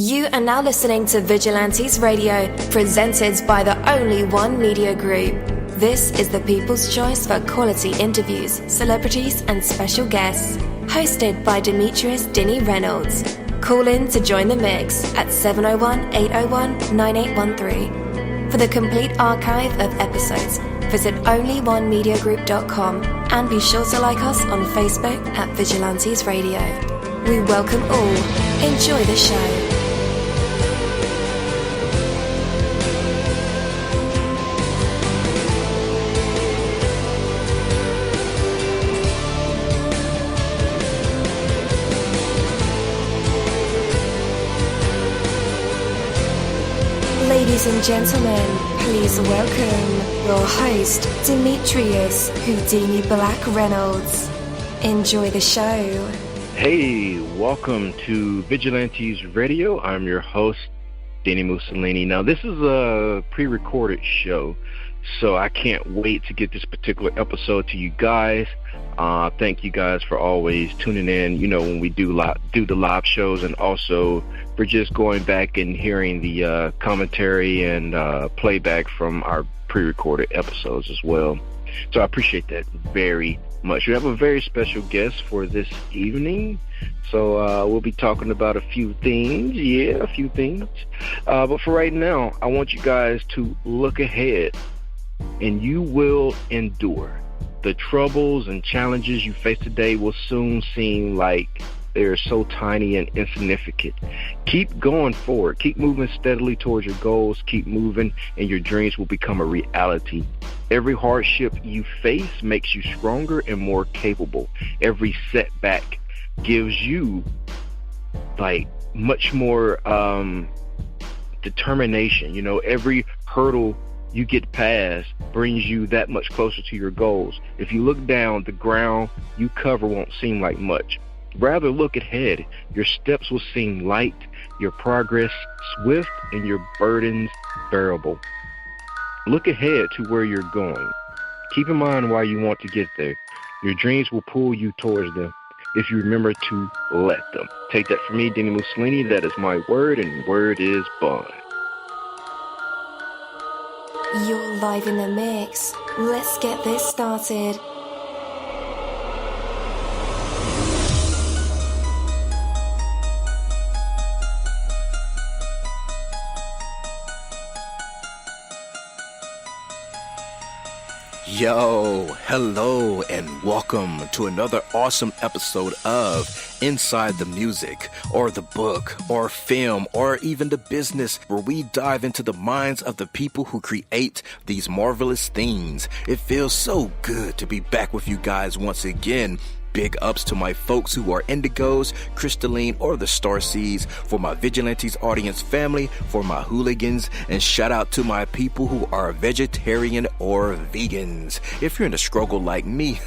You are now listening to Vigilantes Radio, presented by the Only One Media Group. This is the people's choice for quality interviews, celebrities and special guests. Hosted by Demetrius Dinny Reynolds. Call in to join the mix at 701-801-9813. For the complete archive of episodes, visit onlyonemediagroup.com and be sure to like us on Facebook at Vigilantes Radio. We welcome all. Enjoy the show. Ladies and gentlemen, please welcome your host, Demetrius Houdini Black Reynolds. Enjoy the show. Hey, welcome to Vigilantes Radio. I'm your host, dini-mussolini. Now, this is a pre-recorded show, so I can't wait to get this particular episode to you guys. Thank you guys for always tuning in, when we do the live shows, and also for just going back and hearing the commentary and playback from our pre-recorded episodes as well. So I appreciate that very much. We have a very special guest for this evening, so we'll be talking about a few things. But for right now, I want you guys to look ahead, and you will endure. The troubles and challenges you face today will soon seem like they're so tiny and insignificant. Keep going forward. Keep moving steadily towards your goals. Keep moving, and your dreams will become a reality. Every hardship you face makes you stronger and more capable. Every setback gives you much more determination. Every hurdle you get past brings you that much closer to your goals. If you look down, the ground you cover won't seem like much. Rather, look ahead. Your steps will seem light, your progress swift, and your burdens bearable. Look ahead to where you're going. Keep in mind why you want to get there. Your dreams will pull you towards them if you remember to let them. Take that from me, Dini-Mussolini. That is my word, and word is bond. You're live in the mix. Let's get this started. Yo, hello, and welcome to another awesome episode of Inside the Music, or the book, or film, or even the business, where we dive into the minds of the people who create these marvelous things. It feels so good to be back with you guys once again. Big ups to my folks who are indigos, crystalline, or the starseeds, for my Vigilantes audience family, for my hooligans, and shout out to my people who are vegetarian or vegans. If you're in a struggle like me,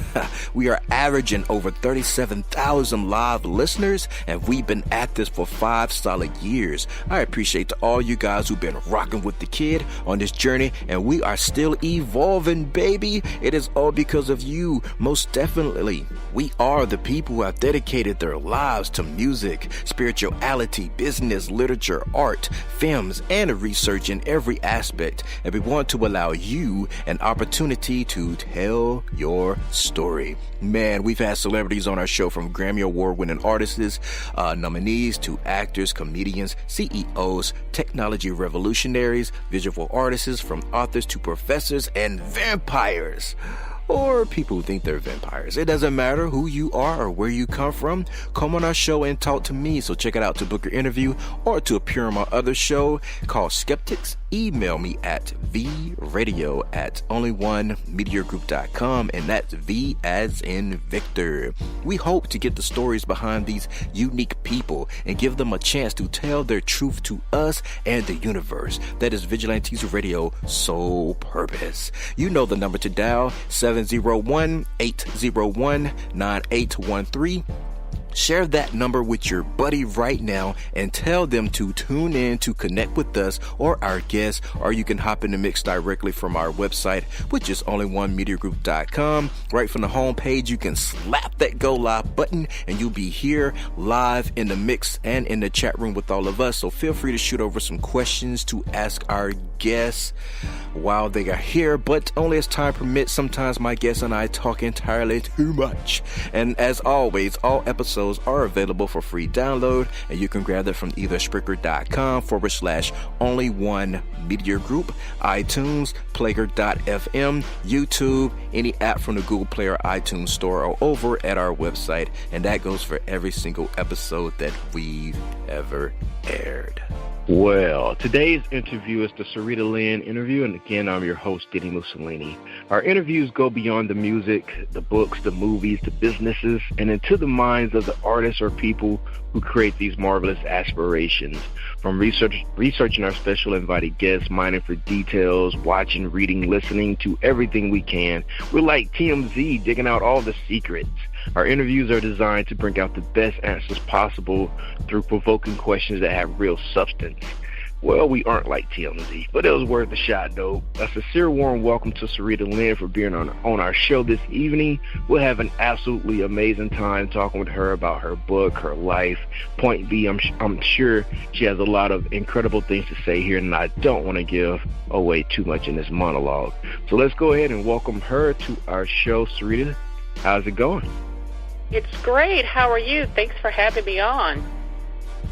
we are averaging over 37,000 live listeners, and we've been at this for 5 solid years. I appreciate to all you guys who've been rocking with the kid on this journey, and we are still evolving, baby. It is all because of you, most definitely. We are the people who have dedicated their lives to music, spirituality, business, literature, art, films, and research in every aspect. And we want to allow you an opportunity to tell your story. Man, we've had celebrities on our show, from Grammy Award-winning artists, nominees, to actors, comedians, CEOs, technology revolutionaries, visual artists, from authors to professors, and vampires. Or people who think they're vampires. It doesn't matter who you are or where you come from. Come on our show and talk to me. So check it out to book your interview or to appear on my other show called Skeptics. Email me at vradio@onlyonemediagroup.com, and that's V as in Victor. We hope to get the stories behind these unique people and give them a chance to tell their truth to us and the universe. That is Vigilantes Radio sole purpose. You know the number to dial, 701-801-9813. Share that number with your buddy right now and tell them to tune in to connect with us or our guests, or you can hop in the mix directly from our website, which is onlyonemediagroup.com. Right from the homepage, you can slap that go live button and you'll be here live in the mix and in the chat room with all of us. So feel free to shoot over some questions to ask our guests while they are here, but only as time permits. Sometimes my guests and I talk entirely too much. And as always, all episodes are available for free download, and you can grab them from either Spreaker.com/only1mediagroup, iTunes, Player.fm, YouTube, any app from the Google Play or iTunes Store, or over at our website. And that goes for every single episode that we've ever aired. Well, today's interview is the Sarita Lynn interview, and again, I'm your host, dini-mussolini. Our interviews go beyond the music, the books, the movies, the businesses, and into the minds of the artists or people who create these marvelous aspirations. From researching our special invited guests, mining for details, watching, reading, listening to everything we can. We're like TMZ, digging out all the secrets. Our interviews are designed to bring out the best answers possible through provoking questions that have real substance. Well, we aren't like TMZ, but it was worth a shot, though. A sincere warm welcome to Sarita Lynn for being on our show this evening. We'll have an absolutely amazing time talking with her about her book, her life. Point B, I'm sure she has a lot of incredible things to say here, and I don't want to give away too much in this monologue. So let's go ahead and welcome her to our show. Sarita, how's it going? It's great. How are you? Thanks for having me on.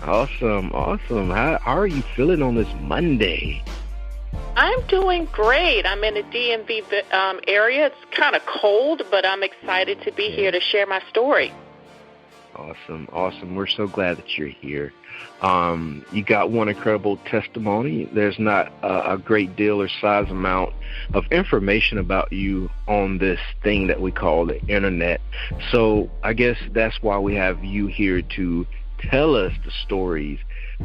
Awesome. How are you feeling on this Monday? I'm doing great. I'm in the DMV area. It's kind of cold, but I'm excited to be here to share my story. Awesome. We're so glad that you're here. You got one incredible testimony. There's not a great deal or size amount of information about you on this thing that we call the internet. So I guess that's why we have you here to tell us the stories.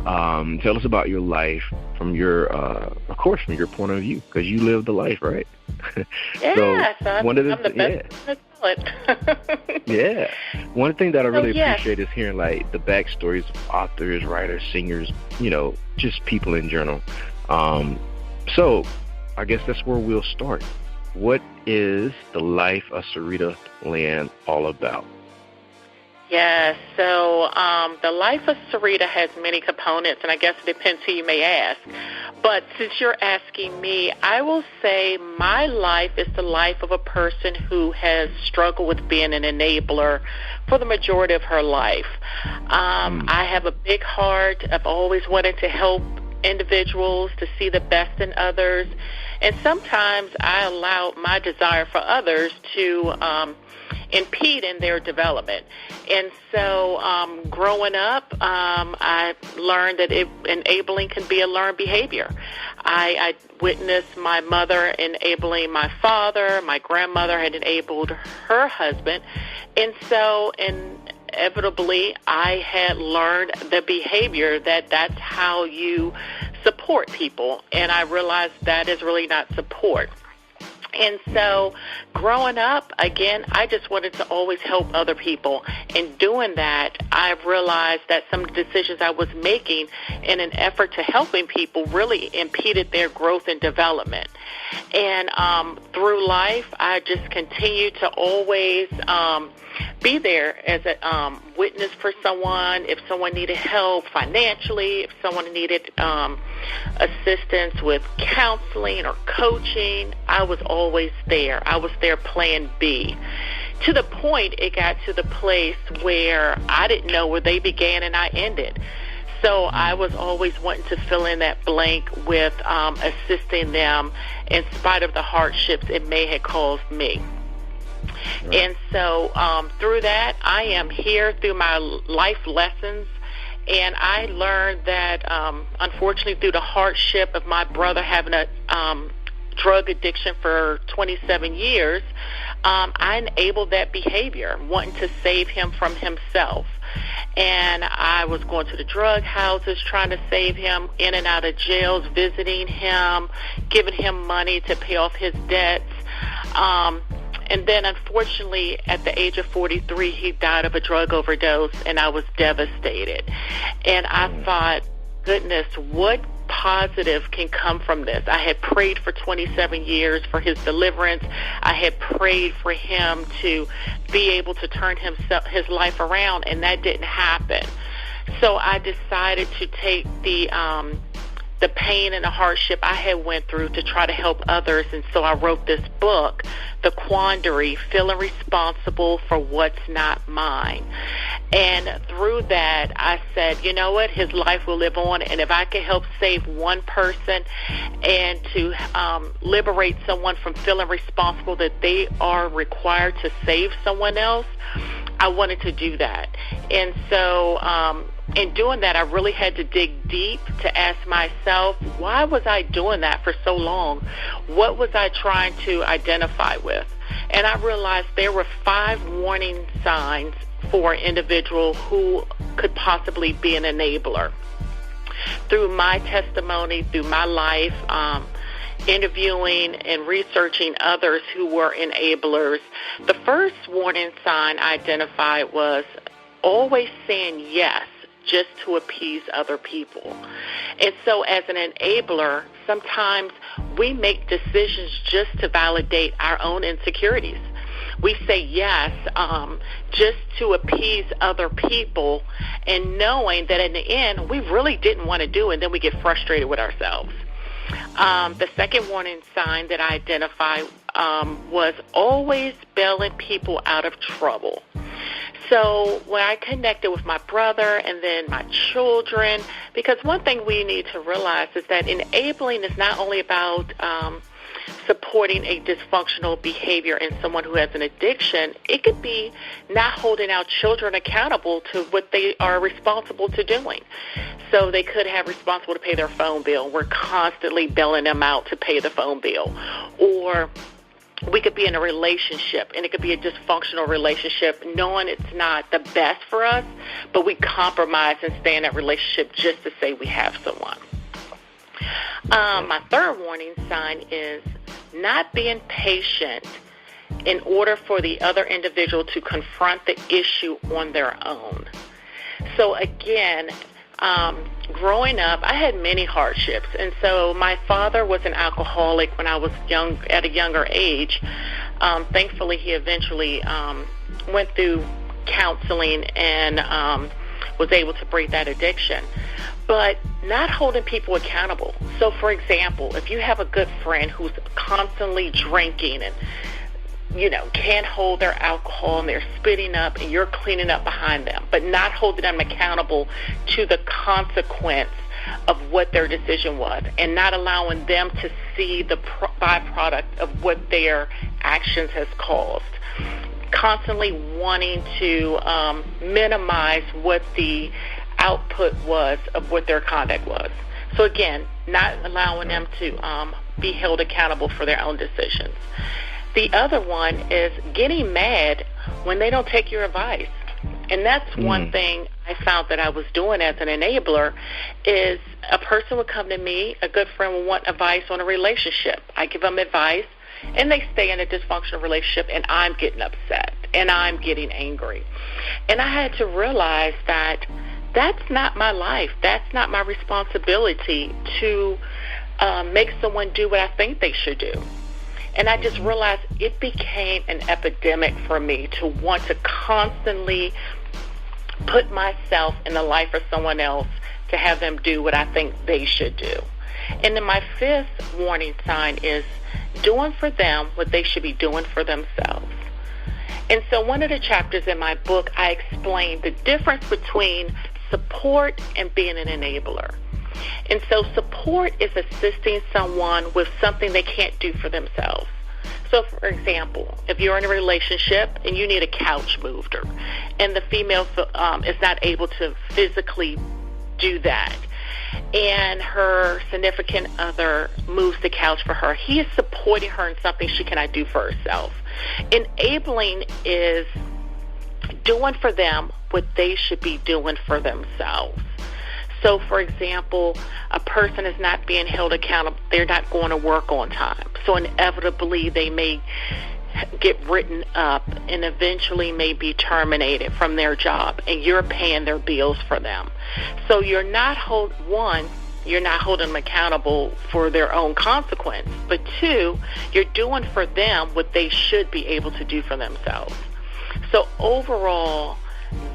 Tell us about your life from your, of course, from your point of view, because you lived the life, right? Yes, I'm the best to tell it. Yeah. One thing that I really appreciate is hearing like the backstories of authors, writers, singers, just people in general. So I guess that's where we'll start. What is the life of Sarita Lynn all about? Yes, so the life of Sarita has many components, and I guess it depends who you may ask. But since you're asking me, I will say my life is the life of a person who has struggled with being an enabler for the majority of her life. I have a big heart. I've always wanted to help individuals to see the best in others, and sometimes I allow my desire for others to impede in their development. And so growing up, I learned that enabling can be a learned behavior. I witnessed my mother enabling my father. My grandmother had enabled her husband. And so inevitably, I had learned the behavior that's how you support people. And I realized that is really not support. And so growing up, again, I just wanted to always help other people. In doing that, I've realized that some of the decisions I was making in an effort to helping people really impeded their growth and development. And through life, I just continue to always be there as a witness for someone. If someone needed help financially, if someone needed assistance with counseling or coaching, I was always there. I was their plan B. To the point it got to the place where I didn't know where they began and I ended. So I was always wanting to fill in that blank with assisting them in spite of the hardships it may have caused me. Right. And so through that, I am here through my life lessons. And I learned that, unfortunately, through the hardship of my brother having a drug addiction for 27 years, I enabled that behavior, wanting to save him from himself. And I was going to the drug houses, trying to save him, in and out of jails, visiting him, giving him money to pay off his debts. And then, unfortunately, at the age of 43, he died of a drug overdose, and I was devastated. And I thought, goodness, what positive can come from this? I had prayed for 27 years for his deliverance. I had prayed for him to be able to turn his life around, and that didn't happen. So I decided to take the pain and the hardship I had went through to try to help others, and so I wrote this book, The Quandary, Feeling Responsible for What's Not Mine. And through that, I said, you know what, his life will live on, and if I can help save one person and to liberate someone from feeling responsible that they are required to save someone else, I wanted to do that. And so in doing that, I really had to dig deep to ask myself, why was I doing that for so long? What was I trying to identify with? And I realized there were 5 warning signs for an individual who could possibly be an enabler. Through my testimony, through my life, interviewing and researching others who were enablers, the first warning sign I identified was always saying yes just to appease other people. And so as an enabler, sometimes we make decisions just to validate our own insecurities. We say yes just to appease other people, and knowing that in the end we really didn't want to do it, and then we get frustrated with ourselves. The second warning sign that I identified was always bailing people out of trouble. So when I connected with my brother and then my children, because one thing we need to realize is that enabling is not only about supporting a dysfunctional behavior in someone who has an addiction. It could be not holding our children accountable to what they are responsible to doing. So they could have responsible to pay their phone bill. We're constantly bailing them out to pay the phone bill. Or we could be in a relationship, and it could be a dysfunctional relationship, knowing it's not the best for us, but we compromise and stay in that relationship just to say we have someone. My third warning sign is not being patient in order for the other individual to confront the issue on their own. So again, growing up, I had many hardships, and so my father was an alcoholic when I was young, at a younger age. Thankfully, he eventually went through counseling and was able to break that addiction. But not holding people accountable. So, for example, if you have a good friend who's constantly drinking and can't hold their alcohol and they're spitting up and you're cleaning up behind them, but not holding them accountable to the consequence of what their decision was, and not allowing them to see the byproduct of what their actions has caused. Constantly wanting to minimize what the output was of what their conduct was. So again, not allowing them to be held accountable for their own decisions. The other one is getting mad when they don't take your advice. And that's one thing I found that I was doing as an enabler, is a person would come to me, a good friend would want advice on a relationship. I give them advice, and they stay in a dysfunctional relationship, and I'm getting upset, and I'm getting angry. And I had to realize that that's not my life. That's not my responsibility to make someone do what I think they should do. And I just realized it became an epidemic for me to want to constantly put myself in the life of someone else to have them do what I think they should do. And then my fifth warning sign is doing for them what they should be doing for themselves. And so one of the chapters in my book, I explained the difference between support and being an enabler. And so support is assisting someone with something they can't do for themselves. So, for example, if you're in a relationship and you need a couch moved, and the female is not able to physically do that, and her significant other moves the couch for her, he is supporting her in something she cannot do for herself. Enabling is doing for them what they should be doing for themselves. So, for example, a person is not being held accountable. They're not going to work on time. So inevitably they may get written up and eventually may be terminated from their job, and you're paying their bills for them. So you're not you're not holding them accountable for their own consequence, but two, you're doing for them what they should be able to do for themselves. So overall,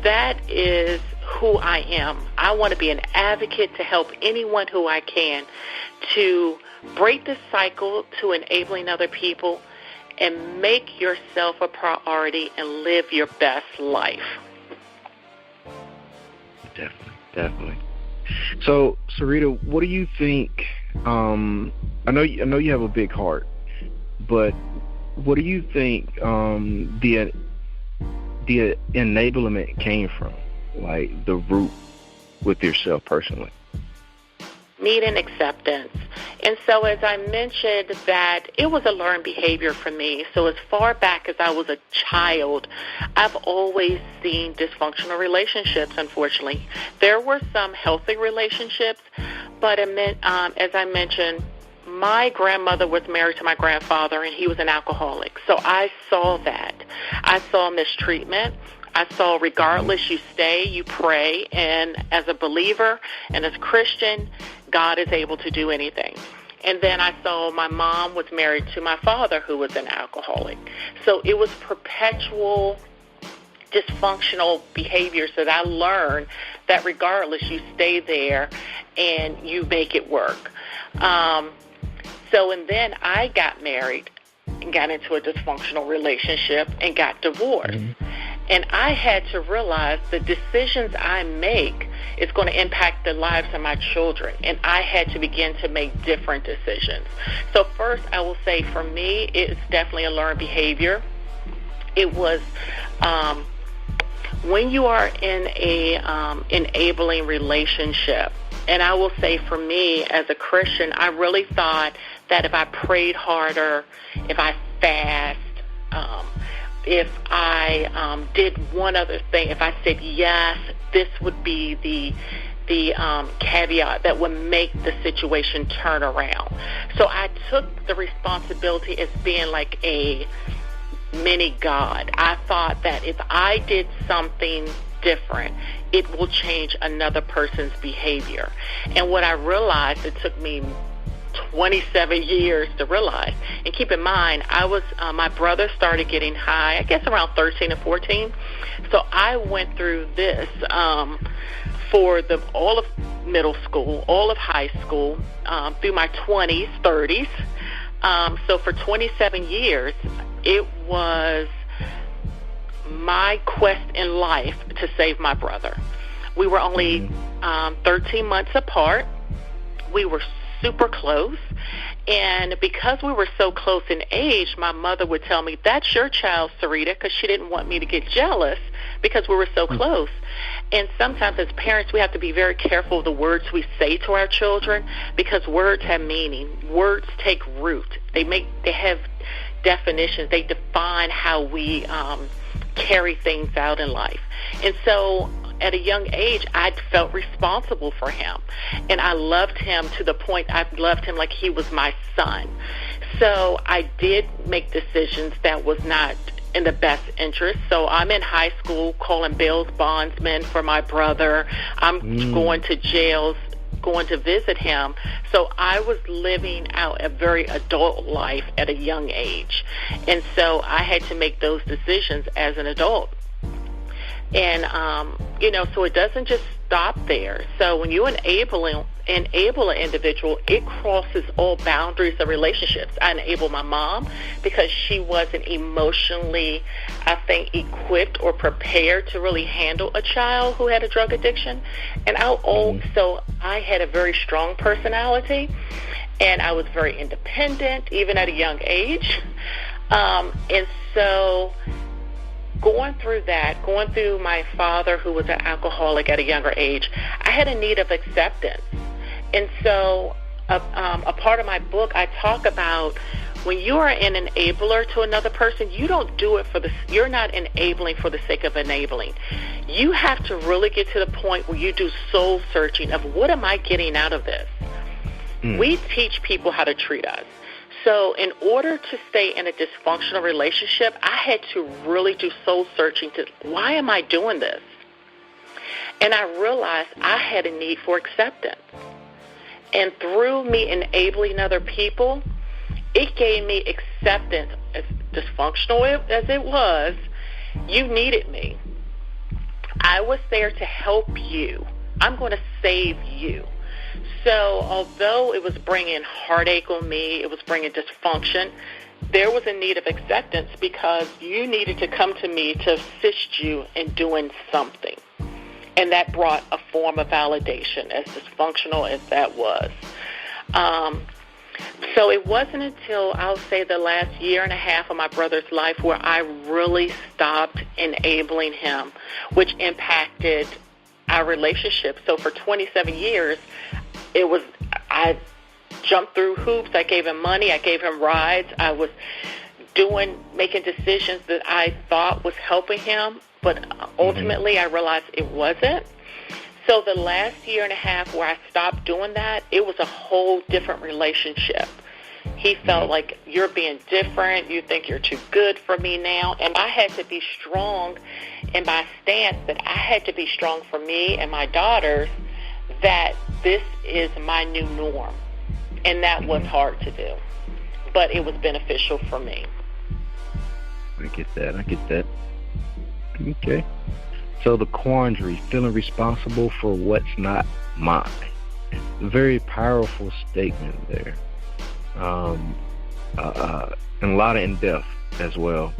that is who I am. I want to be an advocate to help anyone who I can to break the cycle to enabling other people and make yourself a priority and live your best life. Definitely. So, Sarita, what do you think? I know you have a big heart, but what do you think the enablement came from, like the root with yourself personally? Need and acceptance. And so as I mentioned, that it was a learned behavior for me. So as far back as I was a child, I've always seen dysfunctional relationships, unfortunately. There were some healthy relationships, but as I mentioned, my grandmother was married to my grandfather, and he was an alcoholic. So I saw that. I saw mistreatment. I saw regardless, you stay, you pray, and as a believer and as a Christian, God is able to do anything. And then I saw my mom was married to my father, who was an alcoholic. So it was perpetual dysfunctional behaviors that I learned that regardless, you stay there and you make it work. And then I got married and got into a dysfunctional relationship and got divorced. Mm-hmm. And I had to realize the decisions I make is going to impact the lives of my children. And I had to begin to make different decisions. So first, I will say for me, it's definitely a learned behavior. It was when you are in a enabling relationship. And I will say for me as a Christian, I really thought that if I prayed harder, if I fast, if I did one other thing, if I said yes, this would be the caveat that would make the situation turn around. So I took the responsibility as being like a mini God. I thought that if I did something different, it will change another person's behavior. And what I realized, it took me 27 years to realize. And keep in mind, I was my brother started getting high, I guess around 13 or 14. So I went through this for all of middle school, all of high school, through my 20s, 30s. So for 27 years, it was my quest in life to save my brother. We were only 13 months apart. We were super close, and because we were so close in age, my mother would tell me, "That's your child, Sarita," because she didn't want me to get jealous because we were so close. And sometimes as parents, we have to be very careful of the words we say to our children, because words have meaning. Words take root. They have definitions. They define how we carry things out in life. And so at a young age, I felt responsible for him. And I loved him to the point I loved him like he was my son. So I did make decisions that was not in the best interest. So I'm in high school calling bail bondsmen for my brother. I'm going to jails, going to visit him. So I was living out a very adult life at a young age. And so I had to make those decisions as an adult. And, so it doesn't just stop there. So when you enable an individual, it crosses all boundaries of relationships. I enable my mom because she wasn't emotionally, I think, equipped or prepared to really handle a child who had a drug addiction. And so I had a very strong personality, and I was very independent, even at a young age. And so going through my father, who was an alcoholic at a younger age, I had a need of acceptance. And so a part of my book, I talk about when you are an enabler to another person, you don't do it you're not enabling for the sake of enabling. You have to really get to the point where you do soul searching of what am I getting out of this? We teach people how to treat us. So in order to stay in a dysfunctional relationship, I had to really do soul searching to, why am I doing this? And I realized I had a need for acceptance. And through me enabling other people, it gave me acceptance. As dysfunctional as it was, you needed me. I was there to help you. I'm going to save you. So although it was bringing heartache on me, it was bringing dysfunction, there was a need of acceptance because you needed to come to me to assist you in doing something. And that brought a form of validation, as dysfunctional as that was. So it wasn't until, I'll say, the last year and a half of my brother's life where I really stopped enabling him, which impacted our relationship. So for 27 years, I jumped through hoops. I gave him money. I gave him rides. I was making decisions that I thought was helping him, but ultimately I realized it wasn't. So the last year and a half where I stopped doing that, it was a whole different relationship. He felt like, you're being different. You think you're too good for me now. And I had to be strong in my stance that I had to be strong for me and my daughters, that this is my new norm. And that was hard to do. But it was beneficial for me. I get that. Okay. So the quandary, feeling responsible for what's not mine. Very powerful statement there. And a lot of in-depth as well.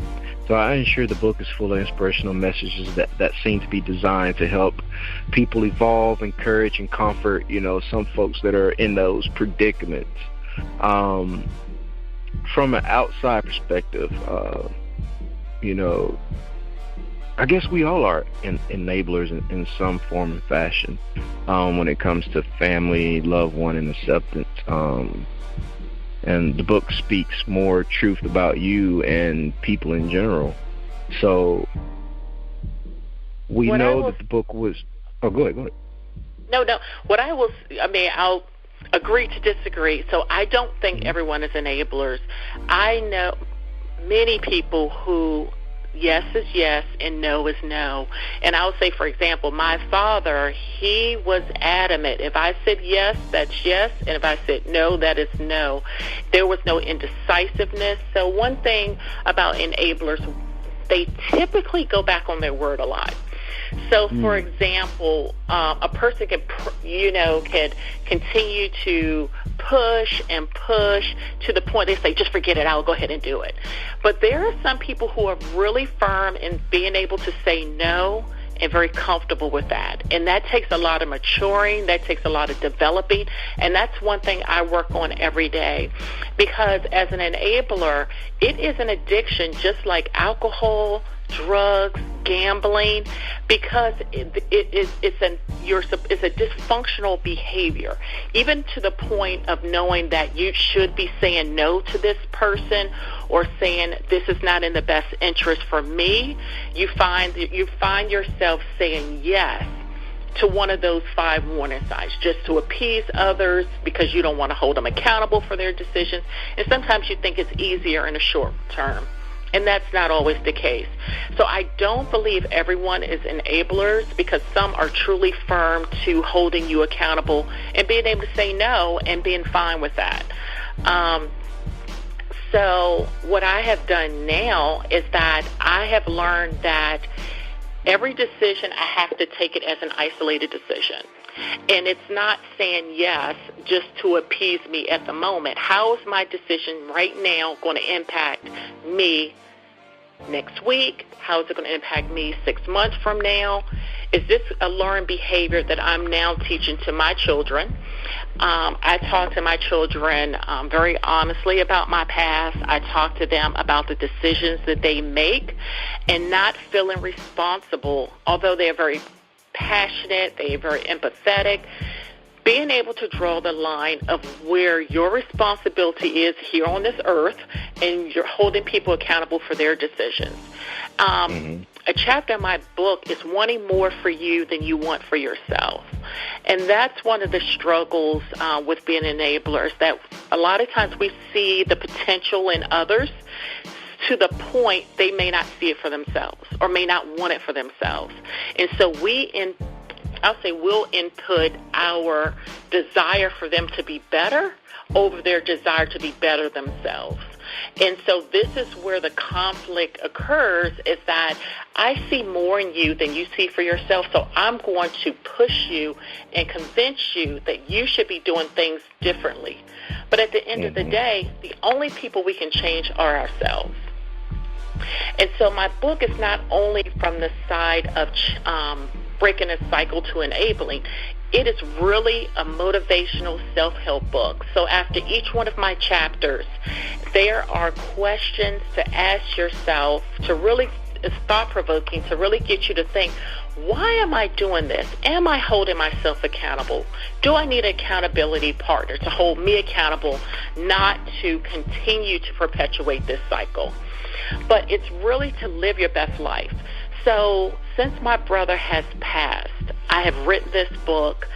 So I ensure the book is full of inspirational messages that seem to be designed to help people evolve, encourage, and comfort, some folks that are in those predicaments. From an outside perspective, I guess we all are enablers in some form and fashion when it comes to family, loved one, and acceptance. And the book speaks more truth about you and people in general. So we know that the book was... Oh, go ahead. No. I'll agree to disagree. So I don't think everyone is enablers. I know many people who yes is yes and no is no. And I'll say, for example, my father, he was adamant. If I said yes, that's yes. And if I said no, that is no. There was no indecisiveness. So one thing about enablers, they typically go back on their word a lot. So, for example, a person can continue to push to the point they say, just forget it, I'll go ahead and do it. But there are some people who are really firm in being able to say no and very comfortable with that. And that takes a lot of maturing, that takes a lot of developing, and that's one thing I work on every day. Because as an enabler, it is an addiction just like alcohol, drugs, gambling, because it's a dysfunctional behavior, even to the point of knowing that you should be saying no to this person or saying this is not in the best interest for me. You find yourself saying yes to one of those 5 warning signs, just to appease others because you don't want to hold them accountable for their decisions. And sometimes you think it's easier in the short term. And that's not always the case. So I don't believe everyone is enablers, because some are truly firm to holding you accountable and being able to say no and being fine with that. So what I have done now is that I have learned that every decision, I have to take it as an isolated decision. And it's not saying yes just to appease me at the moment. How is my decision right now going to impact me next week? How is it going to impact me 6 months from now? Is this a learned behavior that I'm now teaching to my children? I talk to my children very honestly about my past. I talk to them about the decisions that they make and not feeling responsible, although they're very passionate, they're very empathetic. Being able to draw the line of where your responsibility is here on this earth, and you're holding people accountable for their decisions. a chapter in my book is wanting more for you than you want for yourself. And that's one of the struggles with being enablers, that a lot of times we see the potential in others to the point they may not see it for themselves or may not want it for themselves. And so we'll input our desire for them to be better over their desire to be better themselves. And so this is where the conflict occurs, is that I see more in you than you see for yourself, so I'm going to push you and convince you that you should be doing things differently. But at the end of the day, the only people we can change are ourselves. And so my book is not only from the side of breaking a cycle to enabling. It is really a motivational self-help book. So after each one of my chapters, there are questions to ask yourself, to really, it's thought-provoking, to really get you to think, why am I doing this? Am I holding myself accountable? Do I need an accountability partner to hold me accountable, not to continue to perpetuate this cycle? But it's really to live your best life. So since my brother has passed, I have written this book.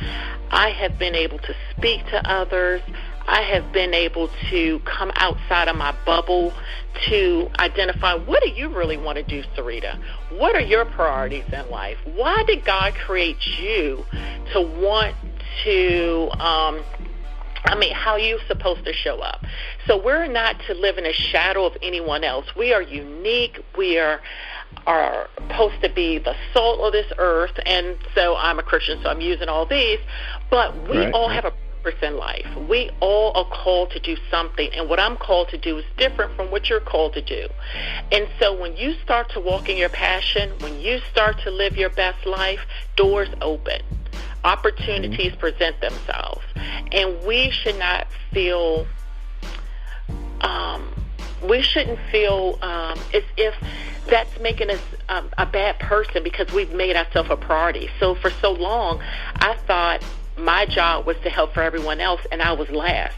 I have been able to speak to others. I have been able to come outside of my bubble to identify, what do you really want to do, Sarita? What are your priorities in life? Why did God create you to want to, how are you supposed to show up? So we're not to live in a shadow of anyone else. We are unique. We are supposed to be the salt of this earth, and so I'm a Christian, so I'm using all these, but we all have a purpose in life. We all are called to do something, and what I'm called to do is different from what you're called to do. And so when you start to walk in your passion, when you start to live your best life, doors open. Opportunities present themselves, and we should not feel as if that's making us a bad person because we've made ourselves a priority. So for so long, I thought my job was to help for everyone else, and I was last.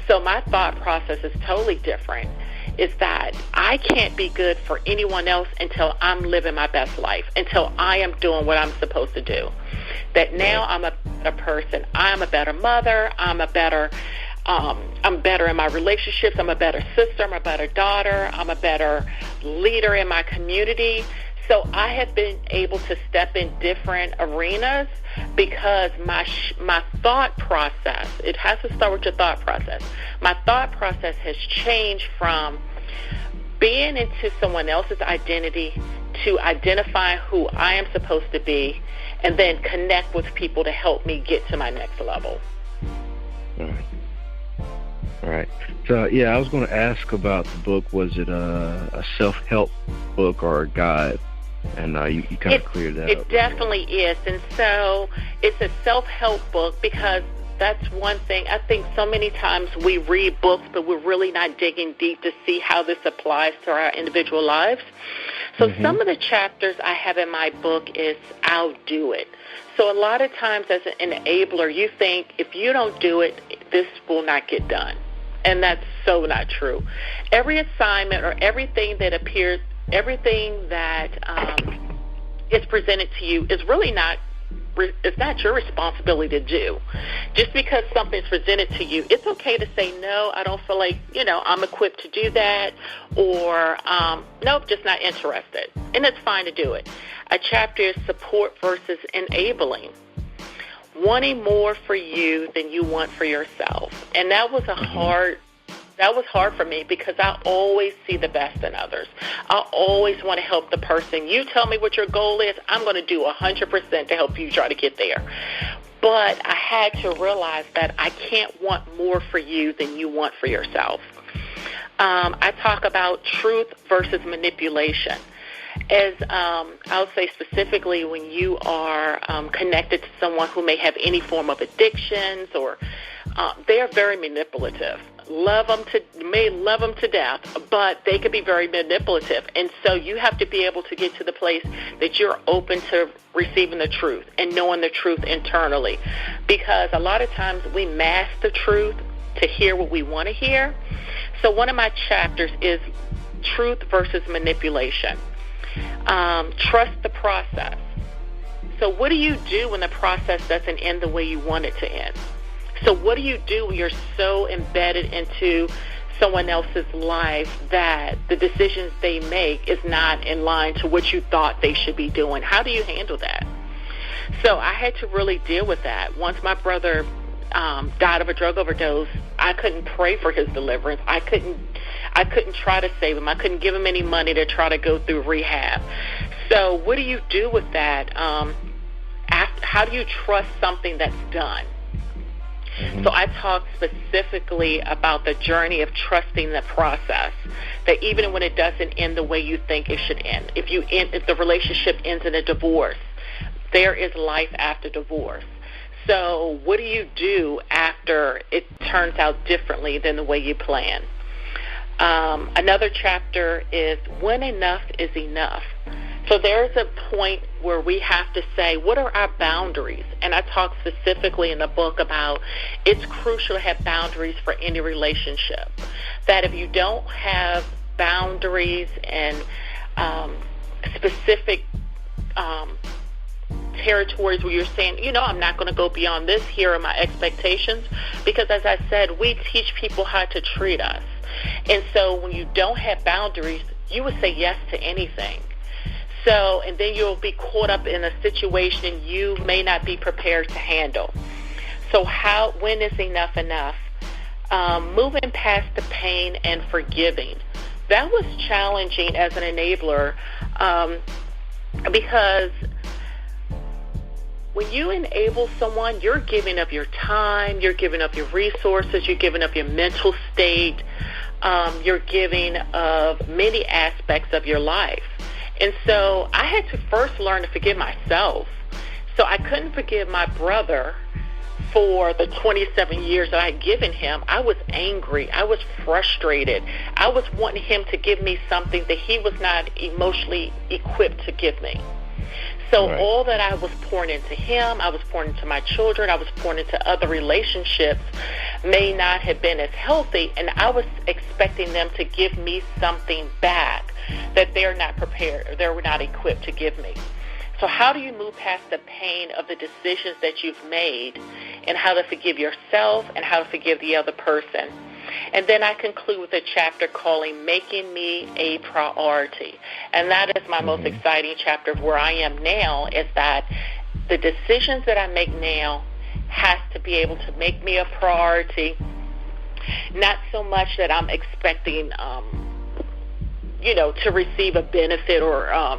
So my thought process is totally different, is that I can't be good for anyone else until I'm living my best life, until I am doing what I'm supposed to do. That now I'm a better person. I'm a better mother. I'm better in my relationships. I'm a better sister. I'm a better daughter. I'm a better leader in my community. So I have been able to step in different arenas because my thought process, it has to start with your thought process. My thought process has changed from being into someone else's identity to identify who I am supposed to be and then connect with people to help me get to my next level. All right. So, I was going to ask about the book. Was it a self-help book or a guide? And you kind of cleared that up. It definitely is. And so it's a self-help book because that's one thing. I think so many times we read books, but we're really not digging deep to see how this applies to our individual lives. So some of the chapters I have in my book is I'll do it. So a lot of times as an enabler, you think if you don't do it, this will not get done. And that's so not true. Every assignment or everything that appears, everything that is presented to you is really not, it's not your responsibility to do. Just because something's presented to you, it's okay to say, no, I don't feel like, I'm equipped to do that, or nope, just not interested. And it's fine to do it. A chapter is support versus enabling. Wanting more for you than you want for yourself. And that was hard for me because I always see the best in others. I always want to help the person. You tell me what your goal is, I'm going to do 100% to help you try to get there. But I had to realize that I can't want more for you than you want for yourself. I talk about truth versus manipulation. As I'll say specifically when you are connected to someone who may have any form of addictions or they are very manipulative. May love them to death, but they can be very manipulative. And so you have to be able to get to the place that you're open to receiving the truth and knowing the truth internally. Because a lot of times we mask the truth to hear what we want to hear. So one of my chapters is truth versus manipulation. Trust the process. So what do you do when the process doesn't end the way you want it to end? So what do you do when you're so embedded into someone else's life that the decisions they make is not in line to what you thought they should be doing? How do you handle that? So I had to really deal with that. Once my brother died of a drug overdose, I couldn't pray for his deliverance. I couldn't try to save him. I couldn't give him any money to try to go through rehab. So what do you do with that? How do you trust something that's done? Mm-hmm. So I talk specifically about the journey of trusting the process, that even when it doesn't end the way you think it should end, if the relationship ends in a divorce, there is life after divorce. So what do you do after it turns out differently than the way you plan? Another chapter is when enough is enough. So there's a point where we have to say, what are our boundaries? And I talk specifically in the book about it's crucial to have boundaries for any relationship. That if you don't have boundaries and specific territories where you're saying, I'm not going to go beyond this, here are my expectations, because as I said, we teach people how to treat us. And so when you don't have boundaries, you would say yes to anything. So, and then you'll be caught up in a situation you may not be prepared to handle. So when is enough enough? Moving past the pain and forgiving. That was challenging as an enabler because when you enable someone, you're giving up your time, you're giving up your resources, you're giving up your mental state, you're giving of many aspects of your life. And so I had to first learn to forgive myself. So I couldn't forgive my brother for the 27 years that I had given him. I was angry. I was frustrated. I was wanting him to give me something that he was not emotionally equipped to give me. So right. All that I was pouring into him, I was pouring into my children, I was pouring into other relationships may not have been as healthy, and I was expecting them to give me something back that they're not prepared or they're not equipped to give me. So how do you move past the pain of the decisions that you've made and how to forgive yourself and how to forgive the other person? And then I conclude with a chapter calling Making Me a Priority. And that is my most exciting chapter of where I am now, is that the decisions that I make now has to be able to make me a priority, not so much that I'm expecting, to receive a benefit or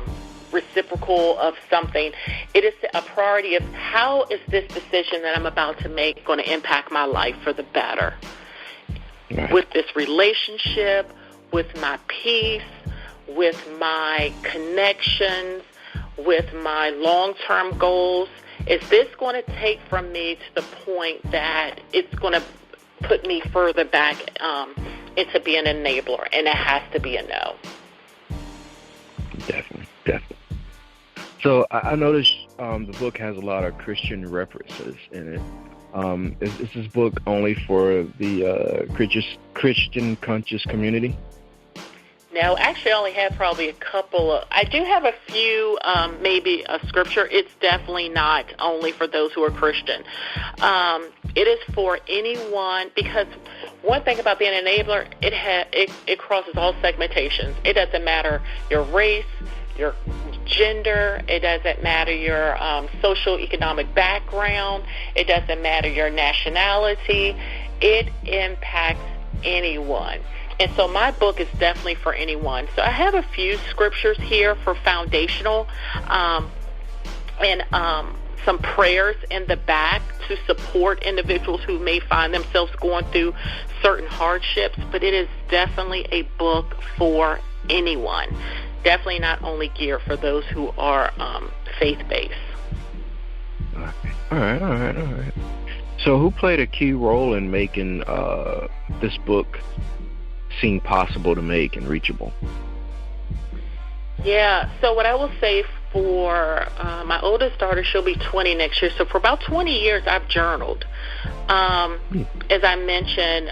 reciprocal of something. It is a priority of how is this decision that I'm about to make going to impact my life for the better. Right. With this relationship, with my peace, with my connections, with my long-term goals. Is this going to take from me to the point that it's going to put me further back into being an enabler? And it has to be a no. Definitely. So I noticed the book has a lot of Christian references in it. Is this book only for the Christian conscious community? No, actually I only have probably a couple of, I do have a few, maybe a scripture. It's definitely not only for those who are Christian. It is for anyone, because one thing about being an enabler, it crosses all segmentations. It doesn't matter your race, your gender, it doesn't matter your social economic background, it doesn't matter your nationality, it impacts anyone. And so my book is definitely for anyone. So I have a few scriptures here for foundational and some prayers in the back to support individuals who may find themselves going through certain hardships, but it is definitely a book for anyone. Definitely not only geared for those who are faith-based. All right. So who played a key role in making this book seem possible to make and reachable? Yeah, so what I will say for my oldest daughter, she'll be 20 next year. So for about 20 years, I've journaled. As I mentioned,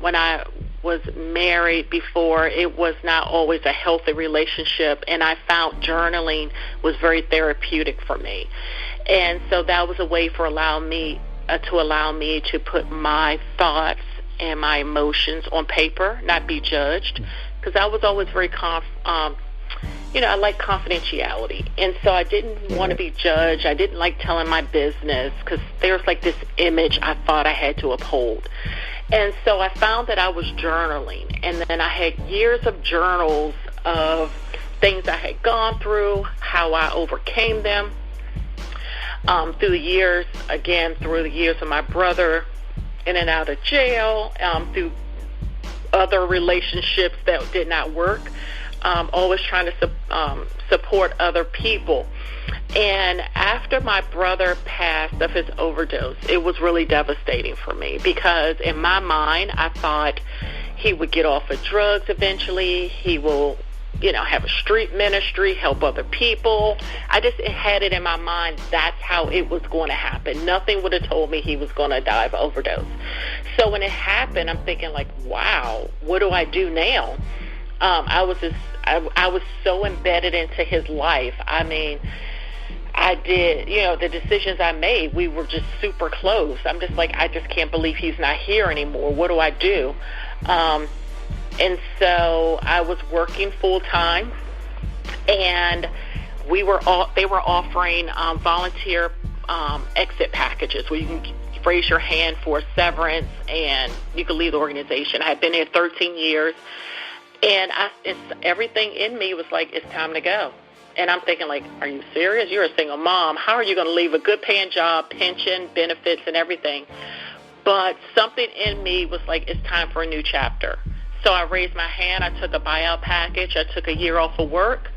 when I was married before, it was not always a healthy relationship, and I found journaling was very therapeutic for me. And so that was a way for allow me to put my thoughts and my emotions on paper, not be judged, because I was always very I like confidentiality, and so I didn't want to be judged. I didn't like telling my business because there was like this image I thought I had to uphold. And so I found that I was journaling, and then I had years of journals of things I had gone through, how I overcame them through the years of my brother in and out of jail, through other relationships that did not work. Always trying to support other people. And after my brother passed of his overdose, it was really devastating for me because in my mind, I thought he would get off of drugs eventually. He will, have a street ministry, help other people. I just had it in my mind that's how it was going to happen. Nothing would have told me he was going to die of overdose. So when it happened, I'm thinking like, wow, what do I do now? I was so embedded into his life. I mean, I did, the decisions I made, we were just super close. I'm just like, I just can't believe he's not here anymore. What do I do? And so I was working full time, and they were offering volunteer exit packages where you can raise your hand for severance and you can leave the organization. I had been there 13 years. And everything in me was like, it's time to go. And I'm thinking, like, are you serious? You're a single mom. How are you going to leave a good-paying job, pension, benefits, and everything? But something in me was like, it's time for a new chapter. So I raised my hand. I took a buyout package. I took a year off of work,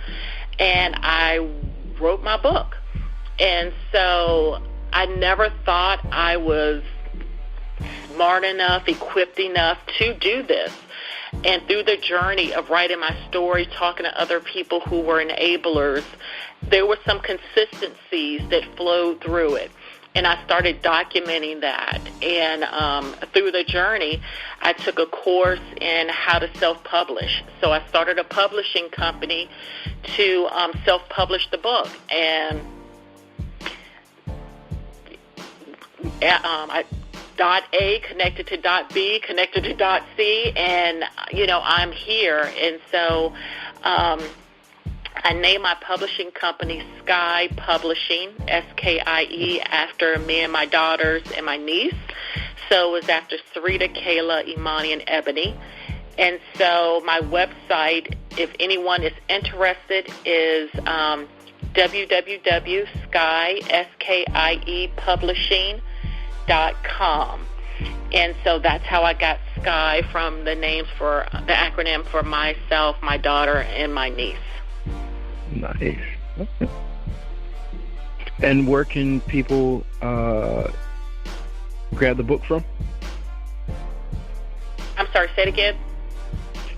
and I wrote my book. And so I never thought I was smart enough, equipped enough to do this. And through the journey of writing my story, talking to other people who were enablers, there were some consistencies that flowed through it. And I started documenting that. And through the journey, I took a course in how to self-publish. So I started a publishing company to self-publish the book. And dot A connected to dot B, connected to dot C, and, I'm here. And so I named my publishing company Sky Publishing, S-K-I-E, after me and my daughters and my niece. So it was after Sarita, Kayla, Imani, and Ebony. And so my website, if anyone is interested, is www.skiepublishing.com. And so that's how I got Sky, from the names for the acronym for myself, my daughter, and my niece. Nice. Okay. And where can people grab the book from? I'm sorry, say it again.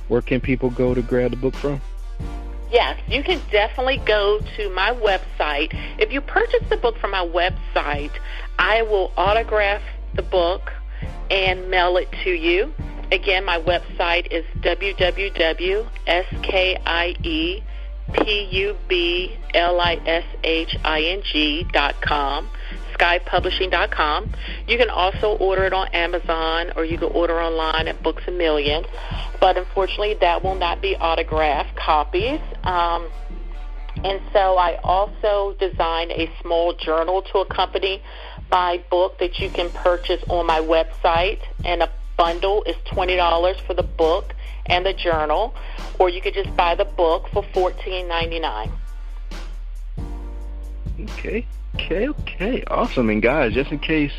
Where can people go to grab the book from? Yes, you can definitely go to my website. If you purchase the book from my website, I will autograph the book and mail it to you. Again, my website is www.skiepublishing.com, skypublishing.com. You can also order it on Amazon, or you can order online at Books A Million. But unfortunately, that will not be autographed copies. And so I also designed a small journal to accompany my book that you can purchase on my website, and a bundle is $20 for the book and the journal, or you could just buy the book for $14.99. Okay, awesome. And guys, just in case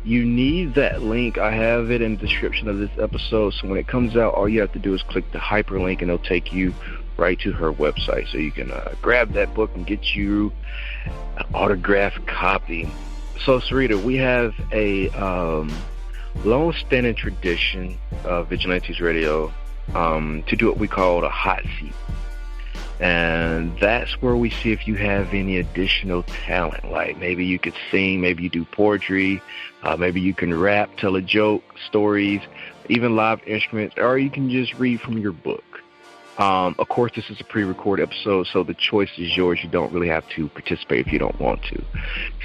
you need that link, I have it in the description of this episode, so when it comes out, all you have to do is click the hyperlink and it'll take you right to her website, so you can grab that book and get you an autographed copy. So, Sarita, we have a long-standing tradition of Vigilantes Radio to do what we call a hot seat. And that's where we see if you have any additional talent. Like maybe you could sing, maybe you do poetry, maybe you can rap, tell a joke, stories, even live instruments, or you can just read from your book. Of course, this is a pre-recorded episode, so the choice is yours. You don't really have to participate if you don't want to.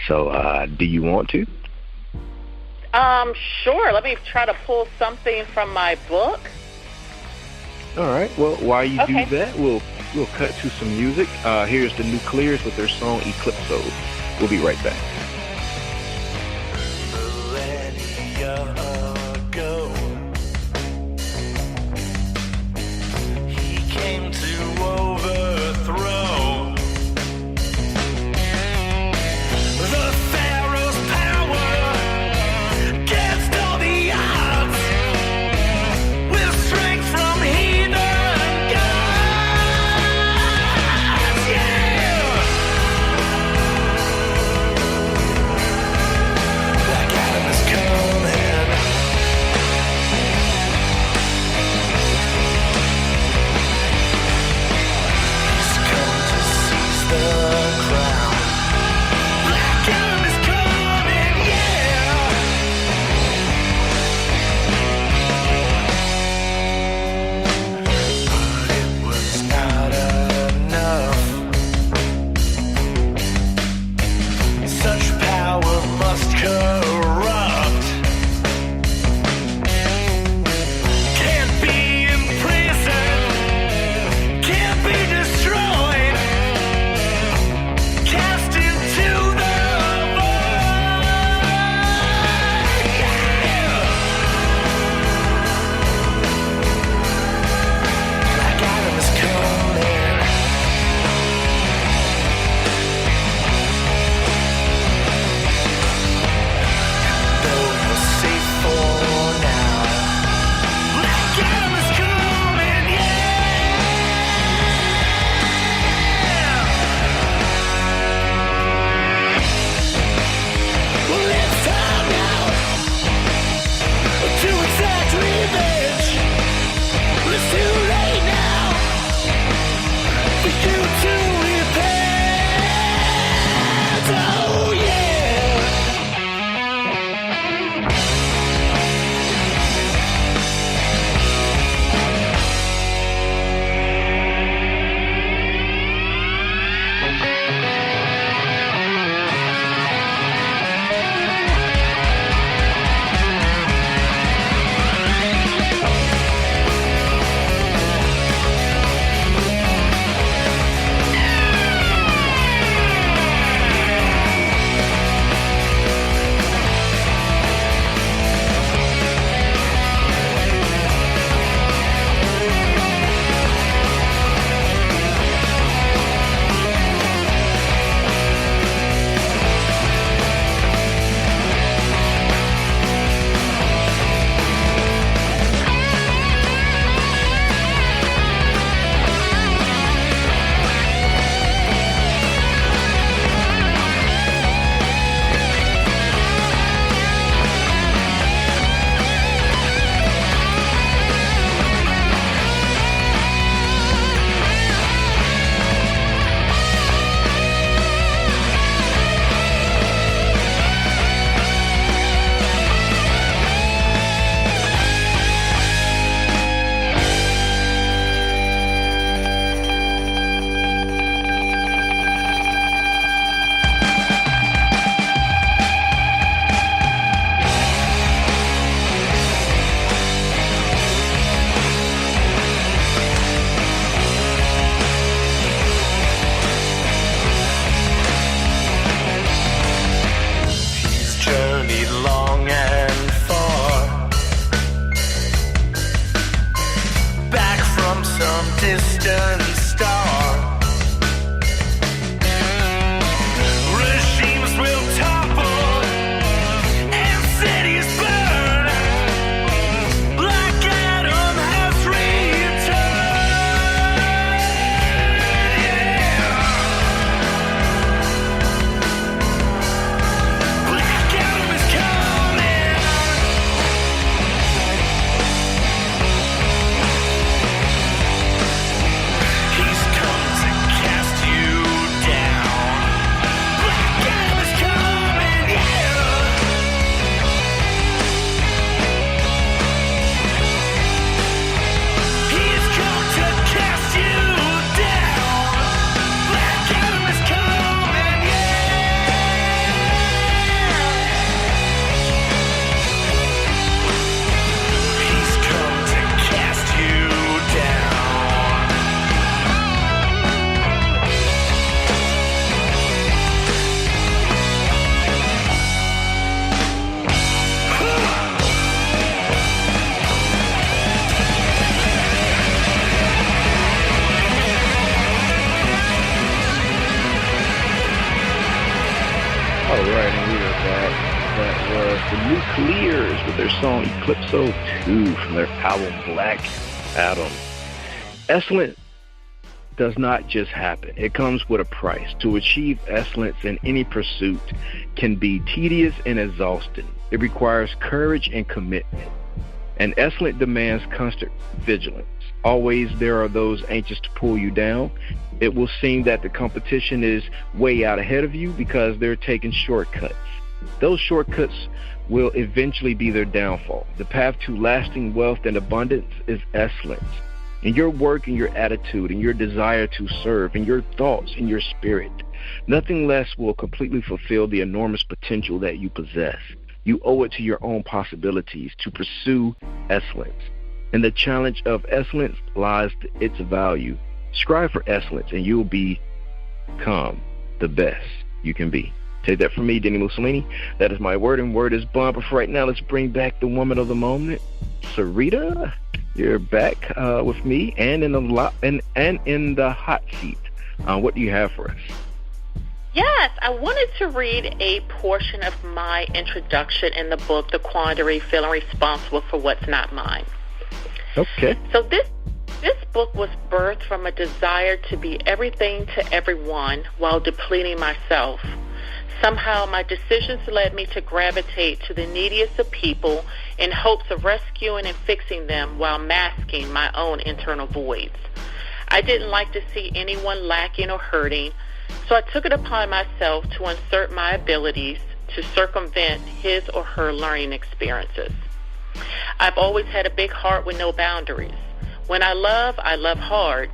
So do you want to? Sure. Let me try to pull something from my book. All right. Well, while you do that, we'll cut to some music. Here's the Nuclears with their song Eclipso. We'll be right back. Millennia ago, he came to overthrow the Pharaoh's power against all the odds, with strength from heathen gods. Yeah. with their song Eclipso 2 from their album Black Adam. Excellence does not just happen. It comes with a price. To achieve excellence in any pursuit can be tedious and exhausting. It requires courage and commitment. And excellence demands constant vigilance. Always there are those anxious to pull you down. It will seem that the competition is way out ahead of you because they're taking shortcuts. Those shortcuts will eventually be their downfall. The path to lasting wealth and abundance is excellence. In your work and your attitude and your desire to serve and your thoughts and your spirit, nothing less will completely fulfill the enormous potential that you possess. You owe it to your own possibilities to pursue excellence. In the challenge of excellence lies its value. Strive for excellence and you'll become the best you can be. Take that from me, dini-mussolini. That is my word, and word is bond. But for right now, let's bring back the woman of the moment, Sarita. You're back with me and in the hot seat. What do you have for us? Yes, I wanted to read a portion of my introduction in the book, The Quandary, Feeling Responsible for What's Not Mine. Okay. So this book was birthed from a desire to be everything to everyone while depleting myself. Somehow my decisions led me to gravitate to the neediest of people in hopes of rescuing and fixing them while masking my own internal voids. I didn't like to see anyone lacking or hurting, so I took it upon myself to insert my abilities to circumvent his or her learning experiences. I've always had a big heart with no boundaries. When I love hard.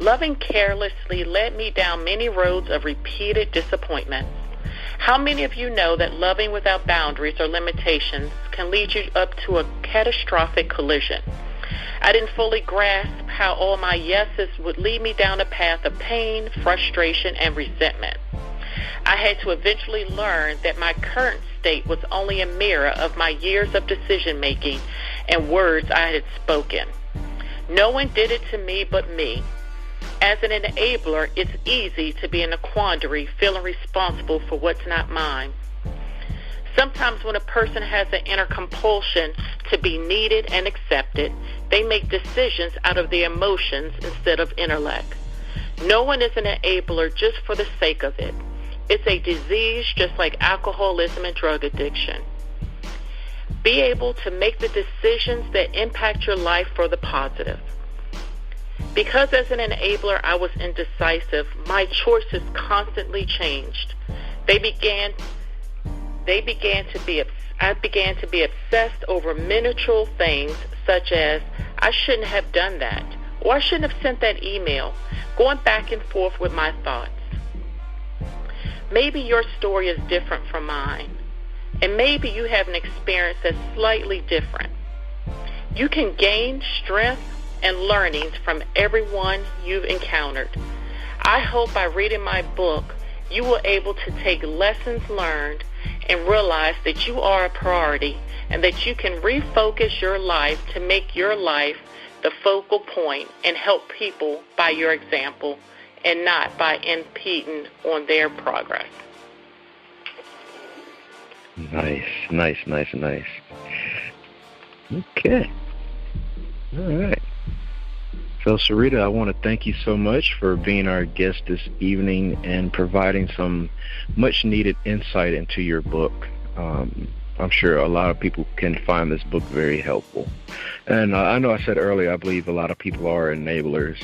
Loving carelessly led me down many roads of repeated disappointment. How many of you know that loving without boundaries or limitations can lead you up to a catastrophic collision? I didn't fully grasp how all my yeses would lead me down a path of pain, frustration, and resentment. I had to eventually learn that my current state was only a mirror of my years of decision-making and words I had spoken. No one did it to me but me. As an enabler, it's easy to be in a quandary, feeling responsible for what's not mine. Sometimes when a person has an inner compulsion to be needed and accepted, they make decisions out of their emotions instead of intellect. No one is an enabler just for the sake of it. It's a disease just like alcoholism and drug addiction. Be able to make the decisions that impact your life for the positive. Because as an enabler I was indecisive, my choices constantly changed. I began to be obsessed over miniature things such as I shouldn't have done that, or I shouldn't have sent that email, going back and forth with my thoughts. Maybe your story is different from mine, and maybe you have an experience that's slightly different. You can gain strength and learnings from everyone you've encountered. I hope by reading my book, you will able to take lessons learned and realize that you are a priority and that you can refocus your life to make your life the focal point and help people by your example and not by impeding on their progress. Nice. Okay. All right. So, Sarita, I want to thank you so much for being our guest this evening and providing some much-needed insight into your book. I'm sure a lot of people can find this book very helpful. And I know I said earlier, I believe a lot of people are enablers.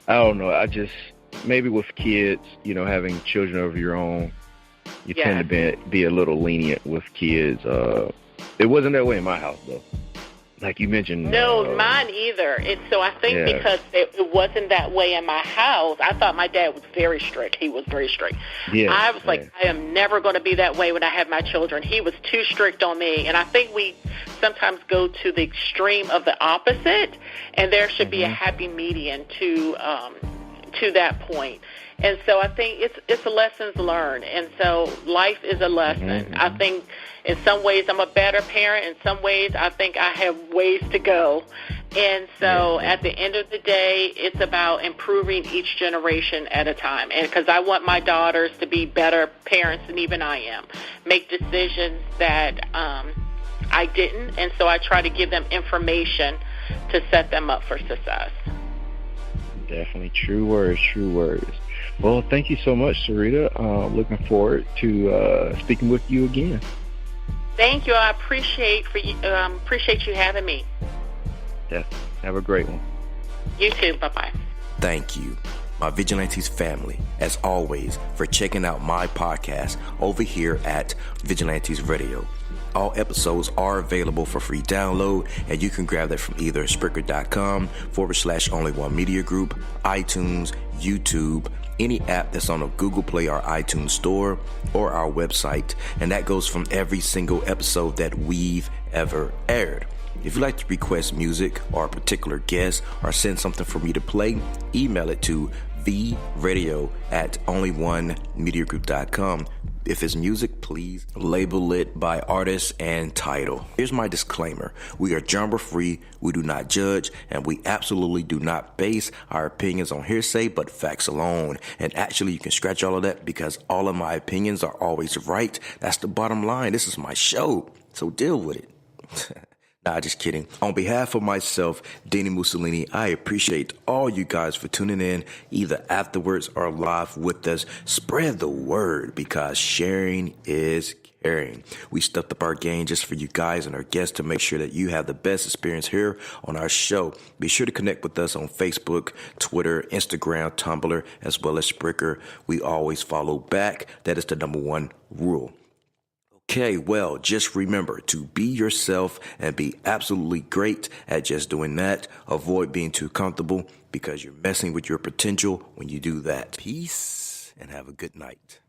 I don't know. Maybe with kids, having children of your own, you tend to be a little lenient with kids. It wasn't that way in my house, though. Like you mentioned. No, mine either. And so I think because it wasn't that way in my house, I thought my dad was very strict. He was very strict. Yeah, I was like, I am never going to be that way when I have my children. He was too strict on me. And I think we sometimes go to the extreme of the opposite, and there should be a happy median to that point. And so I think it's a lessons learned. And so life is a lesson. I think in some ways I'm a better parent. In some ways I think I have ways to go. And so at the end of the day, it's about improving each generation at a time. And because I want my daughters to be better parents than even I am. Make decisions that I didn't, and so I try to give them information to set them up for success. Definitely true words. Well, thank you so much, Sarita. Looking forward to speaking with you again. Thank you. I appreciate you having me. Yes. Have a great one. You too. Bye-bye. Thank you, my Vigilantes family, as always, for checking out my podcast over here at Vigilantes Radio. All episodes are available for free download, and you can grab that from either Spreaker.com/Only One Media Group, iTunes, YouTube, any app that's on a Google Play or iTunes store, or our website. And that goes from every single episode that we've ever aired. If you'd like to request music or a particular guest or send something for me to play, email it to vradio@onlyonemediagroup.com. If it's music, please label it by artist and title. Here's my disclaimer. We are genre-free, we do not judge, and we absolutely do not base our opinions on hearsay, but facts alone. And actually, you can scratch all of that because all of my opinions are always right. That's the bottom line. This is my show, so deal with it. Nah, just kidding. On behalf of myself, Dini-Mussolini, I appreciate all you guys for tuning in, either afterwards or live with us. Spread the word, because sharing is caring. We stepped up our game just for you guys and our guests to make sure that you have the best experience here on our show. Be sure to connect with us on Facebook, Twitter, Instagram, Tumblr, as well as Spreaker. We always follow back. That is the number one rule. Okay, well, just remember to be yourself and be absolutely great at just doing that. Avoid being too comfortable, because you're messing with your potential when you do that. Peace and have a good night.